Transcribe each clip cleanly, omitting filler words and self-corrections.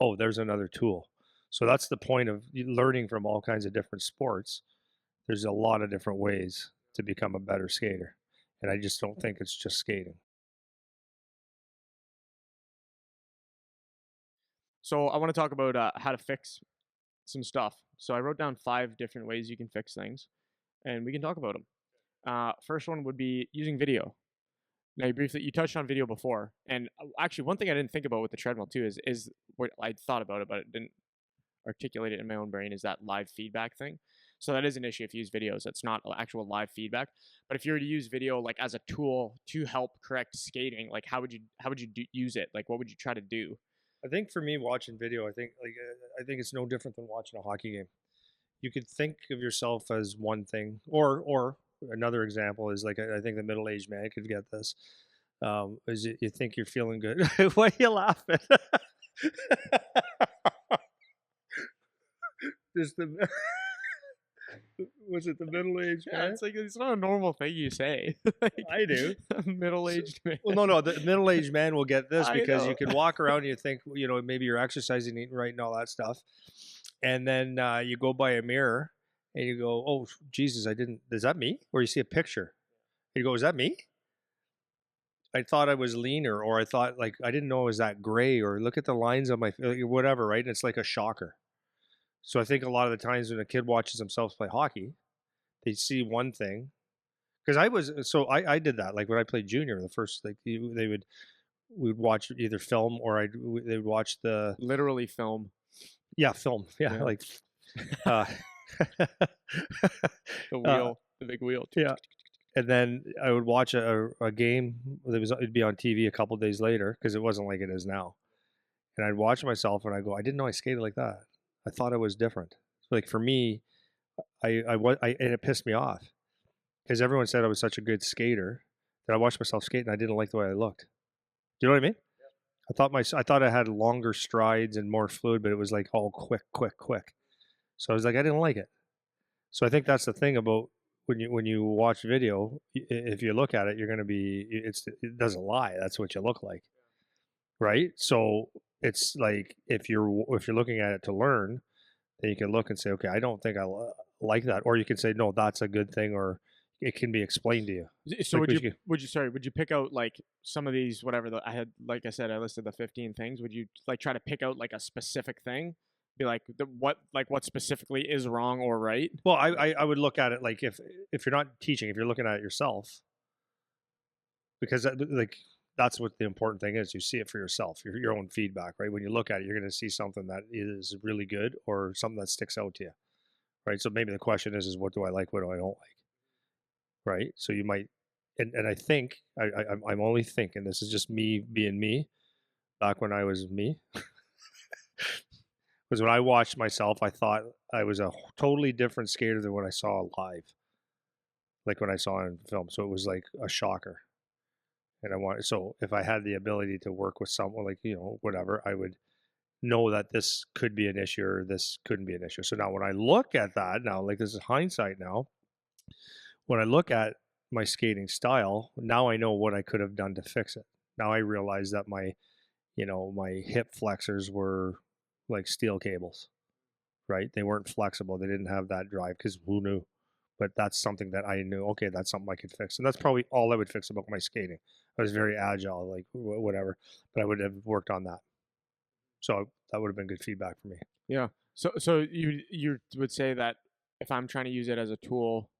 oh, there's another tool. So that's the point of learning from all kinds of different sports. There's a lot of different ways to become a better skater. And I just don't think it's just skating. So I want to talk about how to fix some stuff. So I wrote down 5 different ways you can fix things, and we can talk about them. First one would be using video. Now you touched on video before, and actually one thing I didn't think about with the treadmill too is what I thought about it, but it didn't articulate it in my own brain, is that live feedback thing. So that is an issue if you use videos. That's not actual live feedback. But if you were to use video like as a tool to help correct skating, like how would you use it? Like what would you try to do? I think for me, watching video, I think it's no different than watching a hockey game. You could think of yourself as one thing, or another example is like I think the middle aged man could get this. Is you think you're feeling good? Why are you laughing? Just the was it the middle aged Yeah, man? it's like it's not a normal thing you say. Like, I do. middle-aged man. Well, no, the middle-aged man will get this I because know. you can walk around and you think, maybe you're exercising, eating right, and all that stuff, and then you go by a mirror and you go, "Oh, Jesus, I didn't. Is that me?" Or you see a picture, you go, "Is that me?" I thought I was leaner, or I thought like I didn't know it was that gray, or look at the lines on my whatever, right? And it's like a shocker. So I think a lot of the times when a kid watches themselves play hockey, they see one thing. Because I did that like when I played junior. The first like they would we would watch either film or they would watch the Literally film. film Yeah. like uh, The uh wheel, the big wheel. yeah, and then I would watch a game. It'd be on TV a couple days later because it wasn't like it is now, and I'd watch myself and I go, I didn't know I skated like that. I thought I was different. Like for me, and it pissed me off because everyone said I was such a good skater that I watched myself skate and I didn't like the way I looked. Do you know what I mean? I thought I had longer strides and more fluid, but it was like all quick, quick, quick. So I was like, I didn't like it. So I think that's the thing about when you watch video. If you look at it, you're going to be. It doesn't lie. That's what you look like, right? So it's like if you're looking at it to learn, then you can look and say, okay, I don't think like that, or you can say, no, that's a good thing, or it can be explained to you. So Like would you pick out like some of these, whatever I had, like I said, I listed the 15 things. Would you like try to pick out like a specific thing? Be like what specifically is wrong or right? well, I would look at it like if you're not teaching, if you're looking at it yourself, because like that's what the important thing is. You see it for yourself, your own feedback, right? When you look at it, you're going to see something that is really good or something that sticks out to you, right? So maybe the question is what do I like, what do I don't like, right? So you might, and I think I'm only thinking this is just me being me. Back when I was me, was when I watched myself, I thought I was a totally different skater than what I saw live, like when I saw in film. So it was like a shocker. And so if I had the ability to work with someone like, whatever, I would know that this could be an issue or this couldn't be an issue. So now when I look at that now, like this is hindsight now, when I look at my skating style, now I know what I could have done to fix it. Now I realize that my hip flexors were like steel cables, right? They weren't flexible. They didn't have that drive because who knew? But that's something that I knew. Okay, that's something I could fix, and that's probably all I would fix about my skating. I was very agile, like whatever, but I would have worked on that. So that would have been good feedback for me. Yeah. So you would say that if I'm trying to use it as a tool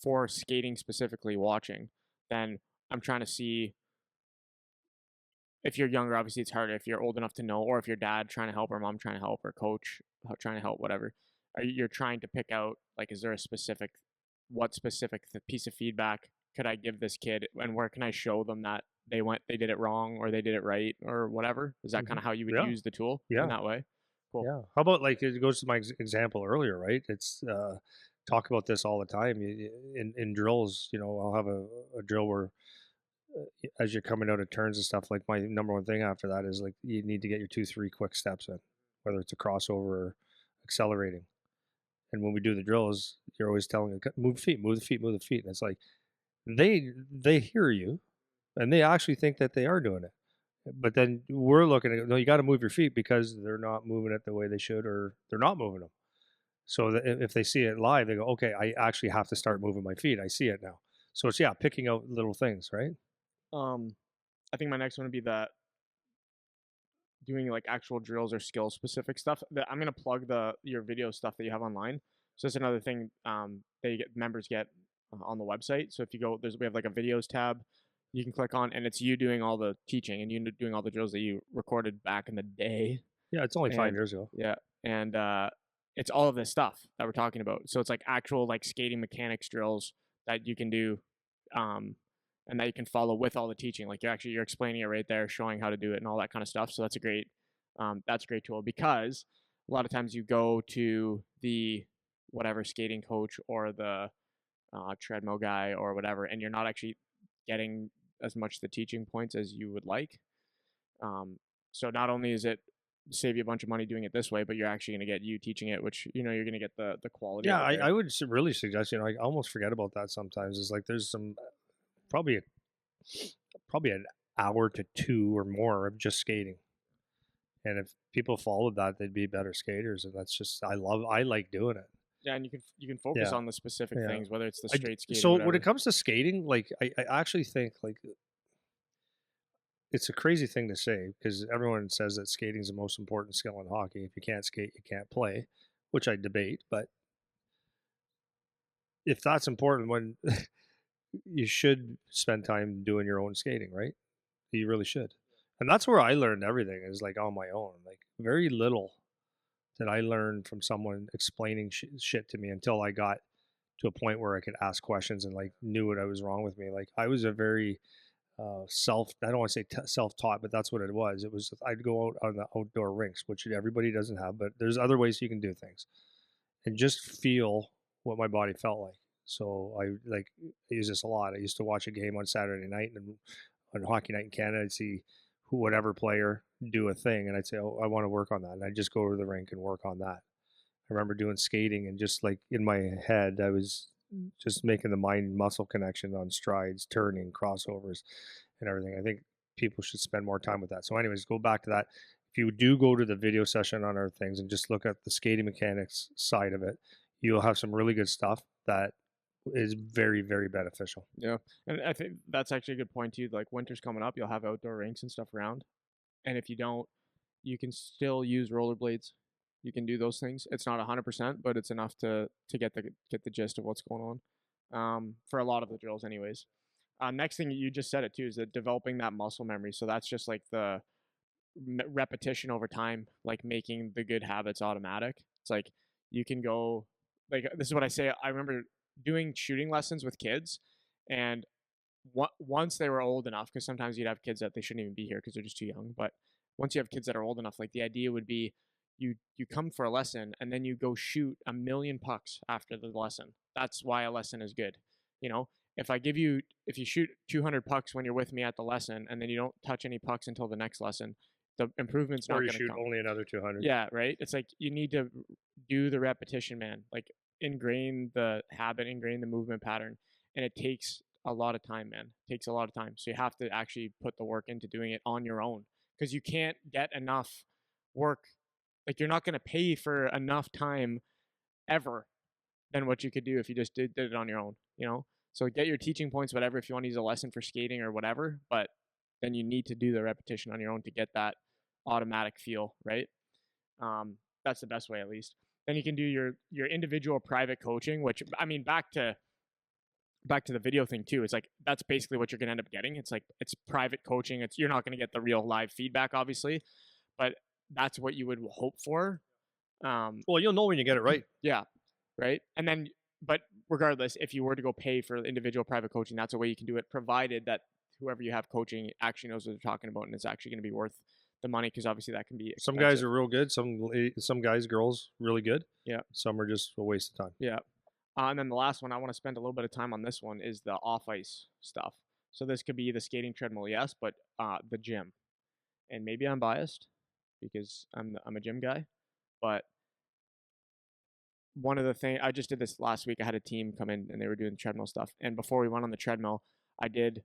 for skating specifically, watching, then I'm trying to see, if you're younger, obviously it's harder. If you're old enough to know, or if your dad trying to help, or mom trying to help, or coach trying to help, whatever, you're trying to pick out like, is there a specific, what specific piece of feedback could I give this kid, and where can I show them that they did it wrong or they did it right or whatever? Is that kind of how you would Yeah, use the tool in yeah, that way? Cool. yeah. How about like it goes to my example earlier, right? It's talk about this all the time in drills. I'll have a drill where as you're coming out of turns and stuff, like my number one thing after that is like you need to get your 2-3 quick steps in, whether it's a crossover or accelerating. And when we do the drills, you're always telling them, move the feet, move the feet, move the feet. And it's like they hear you and they actually think that they are doing it. But then we're looking at, no, you got to move your feet because they're not moving it the way they should, or they're not moving them. So that if they see it live, they go, okay, I actually have to start moving my feet. I see it now. So it's, yeah, picking out little things, right? Um, I think my next one would be that doing like actual drills or skill specific stuff. I'm gonna plug the your video stuff that you have online. So that's another thing that you get members get on the website. So if you go, we have like a videos tab you can click on, and it's you doing all the teaching and you doing all the drills that you recorded back in the day. Yeah, it's only five And years ago. yeah, and it's all of this stuff that we're talking about. So it's like actual like skating mechanics drills that you can do, um, and that you can follow with all the teaching. Like you're explaining it right there, showing how to do it and all that kind of stuff. So that's a great tool because a lot of times you go to the whatever skating coach or the treadmill guy or whatever, and you're not actually getting as much the teaching points as you would like. So not only is it save you a bunch of money doing it this way, but you're actually going to get you teaching it, which you're going to get the quality of Yeah, it I there. would really suggest, I almost forget about that sometimes. Is like there's some probably probably an hour to two or more of just skating. And if people followed that, they'd be better skaters. And that's just, I like doing it. Yeah, and you can focus Yeah. on the specific Yeah. things, whether it's the straight skating, So when it whatever. comes to skating, like I actually think like it's a crazy thing to say because everyone says that skating is the most important skill in hockey. If you can't skate, you can't play, which I debate. But if that's important, when you should spend time doing your own skating, right? You really should. And that's where I learned everything is like on my own. Like very little that I learned from someone explaining shit to me until I got to a point where I could ask questions and like knew what I was wrong with me. Like I was a very I don't want to say self-taught, but that's what it was. It was, I'd go out on the outdoor rinks, which everybody doesn't have, but there's other ways you can do things and just feel what my body felt like. So I use this a lot. I used to watch a game on Saturday night and on Hockey Night in Canada, I'd see whatever player do a thing, and I'd say, "Oh, I want to work on that," and I'd just go to the rink and work on that. I remember doing skating, and just like in my head, I was just making the mind muscle connection on strides, turning, crossovers, and everything. I think people should spend more time with that. So, anyways, go back to that. If you do go to the video session on our things and just look at the skating mechanics side of it, you'll have some really good stuff that is very, very beneficial. Yeah, and I think that's actually a good point too. Like winter's coming up, you'll have outdoor rinks and stuff around, and if you don't, you can still use rollerblades. You can do those things. It's not 100%, but it's enough to get the gist of what's going on. For a lot of the drills, anyways. Next thing you just said it too is that developing that muscle memory. So that's just like the repetition over time, like making the good habits automatic. It's like you can go like this is what I say. I remember doing shooting lessons with kids, and once they were old enough, because sometimes you'd have kids that they shouldn't even be here because they're just too young. But once you have kids that are old enough, like the idea would be you come for a lesson and then you go shoot a million pucks after the lesson. That's why a lesson is good. You know, if you shoot 200 pucks when you're with me at the lesson and then you don't touch any pucks until the next lesson, the improvement's Or not you going to shoot come. only another 200. Yeah, right. It's like you need to do the repetition, man. Like ingrain the habit, ingrain the movement pattern, and it takes a lot of time, man. It takes a lot of time. So you have to actually put the work into doing it on your own because you can't get enough work. Like you're not going to pay for enough time ever than what you could do if you just did it on your own, you know? So get your teaching points, whatever, if you want to use a lesson for skating or whatever, but then you need to do the repetition on your own to get that automatic feel, right? That's the best way, at least. Then you can do your individual private coaching, which I mean, back to the video thing too. It's like that's basically what you're gonna end up getting. It's like it's private coaching. It's you're not gonna get the real live feedback, obviously, but that's what you would hope for. Um, Well, you'll know when you get it right. yeah, right. And then, but regardless, if you were to go pay for individual private coaching, that's a way you can do it, provided that whoever you have coaching actually knows what they're talking about and it's actually going to be worth the money because obviously that can be Some guys expensive. are real good. Some guys, girls, really good. Yeah, Some are just a waste of time. yeah. And then the last one, I want to spend a little bit of time on this one is the off ice stuff. So this could be the skating treadmill, yes, but the gym. And maybe I'm biased because I'm a gym guy, but one of the things I just did this last week. I had a team come in and they were doing treadmill stuff. And before we went on the treadmill, I did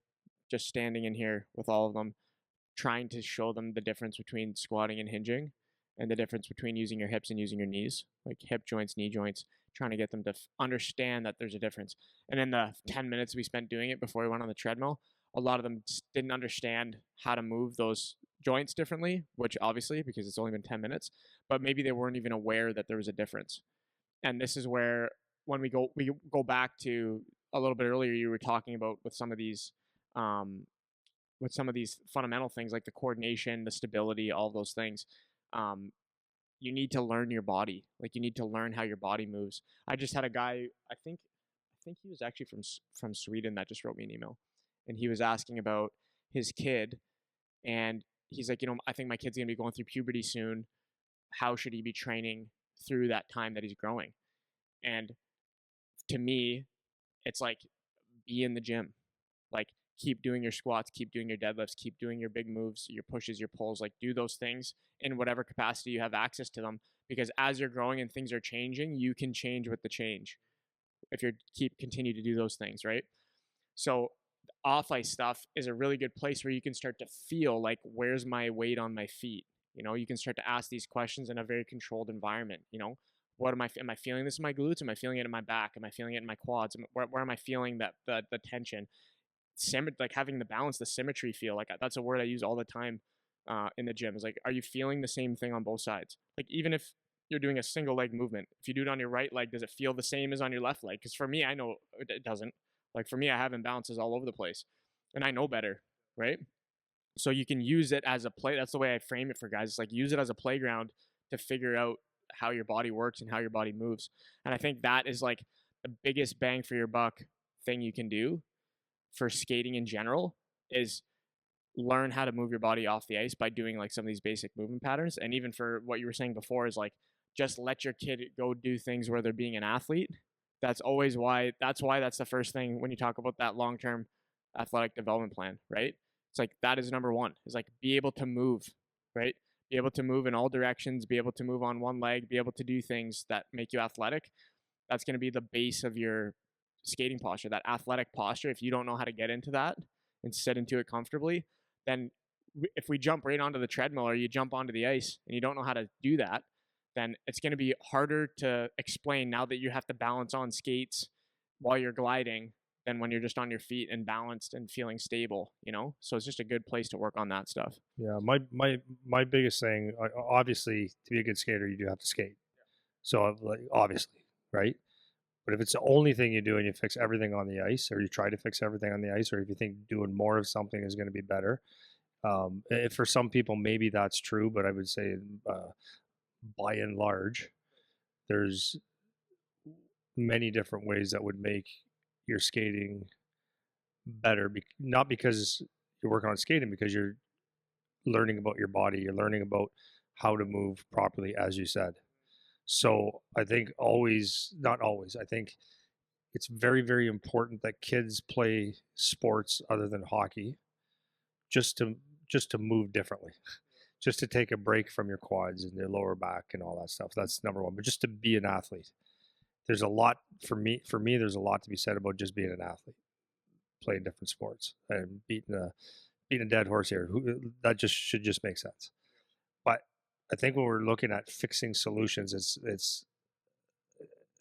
just standing in here with all of them trying to show them the difference between squatting and hinging and the difference between using your hips and using your knees, like hip joints, knee joints, trying to get them to understand that there's a difference. And in the 10 minutes we spent doing it before we went on the treadmill, a lot of them just didn't understand how to move those joints differently, which obviously, because it's only been 10 minutes, but maybe they weren't even aware that there was a difference. And this is where, when we go back to a little bit earlier, you were talking about um, with some of these fundamental things like the coordination, the stability, all those things. Um, you need to learn your body. Like, you need to learn how your body moves. I just had a guy. I think he was actually from Sweden that just wrote me an email, and he was asking about his kid, and he's like, I think my kid's gonna be going through puberty soon. How should he be training through that time that he's growing? And to me, it's like, be in the gym. Like, keep doing your squats, keep doing your deadlifts, keep doing your big moves, your pushes, your pulls. Like, do those things in whatever capacity you have access to them. Because as you're growing and things are changing, you can change with the change if you continue to do those things, right? So off ice stuff is a really good place where you can start to feel like, where's my weight on my feet? You can start to ask these questions in a very controlled environment. What am I feeling this in my glutes? Am I feeling it in my back? Am I feeling it in my quads? Where am I feeling that the tension? Like having the balance, the symmetry feel. Like, that's a word I use all the time in the gym. Is like, are you feeling the same thing on both sides? Like, even if you're doing a single leg movement, if you do it on your right leg, does it feel the same as on your left leg? Because for me, I know it doesn't. Like, for me, I have imbalances all over the place, and I know better, right? So you can use it as a play. That's the way I frame it for guys. It's like, use it as a playground to figure out how your body works and how your body moves. And I think that is like the biggest bang for your buck thing you can do for skating in general, is learn how to move your body off the ice by doing like some of these basic movement patterns. And even for what you were saying before, is like, just let your kid go do things where they're being an athlete. That's the first thing when you talk about that long-term athletic development plan, right? It's like, that is number one, is like, be able to move, right? Be able to move in all directions, be able to move on one leg, be able to do things that make you athletic. That's going to be the base of your skating posture, that athletic posture. If you don't know how to get into that and sit into it comfortably, then if we jump right onto the treadmill, or you jump onto the ice and you don't know how to do that, then it's going to be harder to explain now that you have to balance on skates while you're gliding than when you're just on your feet and balanced and feeling stable. So it's just a good place to work on that stuff. Yeah, my biggest thing, obviously, to be a good skater, you do have to skate. So, like, obviously, right? But if it's the only thing you do and you fix everything on the ice, or you try to fix everything on the ice, or if you think doing more of something is going to be better, if for some people maybe that's true, but I would say, by and large, there's many different ways that would make your skating better. Not because you're working on skating, because you're learning about your body, you're learning about how to move properly, as you said. So I think not always, I think it's very, very important that kids play sports other than hockey, just to just to move differently, just to take a break from your quads and your lower back and all that stuff. That's number one. But just to be an athlete, there's a lot for me. For me, there's a lot to be said about just being an athlete, playing different sports, and beating a dead horse here. That just should just make sense. But I think when we're looking at fixing solutions, it's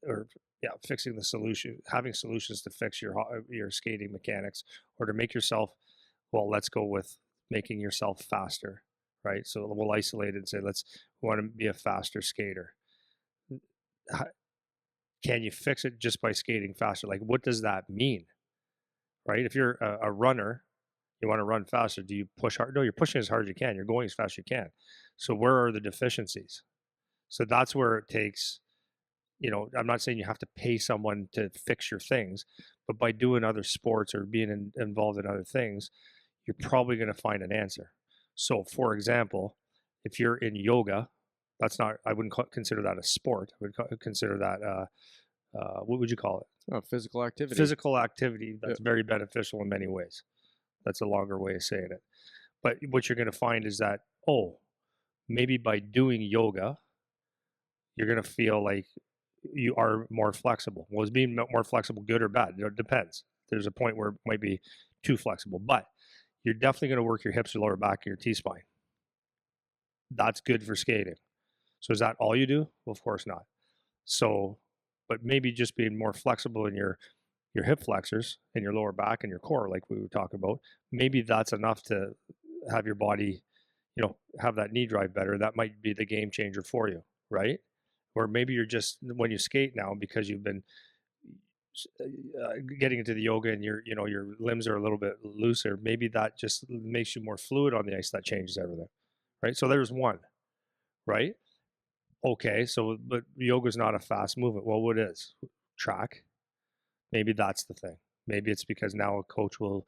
or yeah, fixing the solution, having solutions to fix your skating mechanics, or to make yourself, well, let's go with making yourself faster, right? So we'll isolate it and say, we want to be a faster skater. Can you fix it just by skating faster? Like, what does that mean, right? If you're a runner, you want to run faster. Do you push hard? No, you're pushing as hard as you can. You're going as fast as you can. So where are the deficiencies? So that's where it takes, I'm not saying you have to pay someone to fix your things, but by doing other sports or being involved in other things, you're probably going to find an answer. So, for example, if you're in yoga, I wouldn't consider that a sport. I would consider that, what would you call it? Oh, physical activity. Physical activity that's very beneficial in many ways. That's a longer way of saying it. But what you're going to find is that, maybe by doing yoga, you're going to feel like you are more flexible. Well, is being more flexible good or bad? It depends. There's a point where it might be too flexible, but you're definitely going to work your hips, your lower back, and your T spine. That's good for skating. So is that all you do? Well, of course not. So, but maybe just being more flexible in your hip flexors and your lower back and your core, like we were talking about, maybe that's enough to have your body, have that knee drive better. That might be the game changer for you, right? Or maybe you're just when you skate now because you've been getting into the yoga and your limbs are a little bit looser. Maybe that just makes you more fluid on the ice. That changes everything, right? So there's one, right? Okay, so but yoga's not a fast movement. Well, what is track? Maybe that's the thing. Maybe it's because now a coach will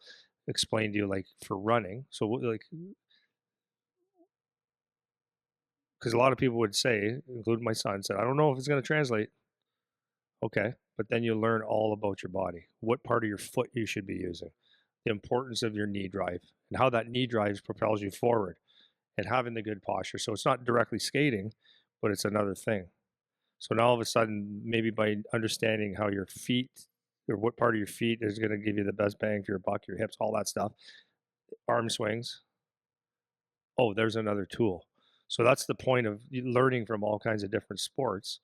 explain to you like for running. So like because a lot of people would say, including my son, said, I don't know if it's going to translate. Okay, but then you learn all about your body, what part of your foot you should be using, the importance of your knee drive, and how that knee drive propels you forward, and having the good posture. So it's not directly skating, but it's another thing. So now all of a sudden, maybe by understanding how your feet or what part of your feet is going to give you the best bang for your buck, your hips, all that stuff, arm swings. Oh, there's another tool. So that's the point of learning from all kinds of different sports.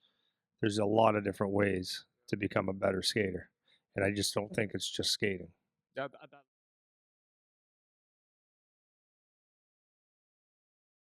There's a lot of different ways to become a better skater. And I just don't think it's just skating. That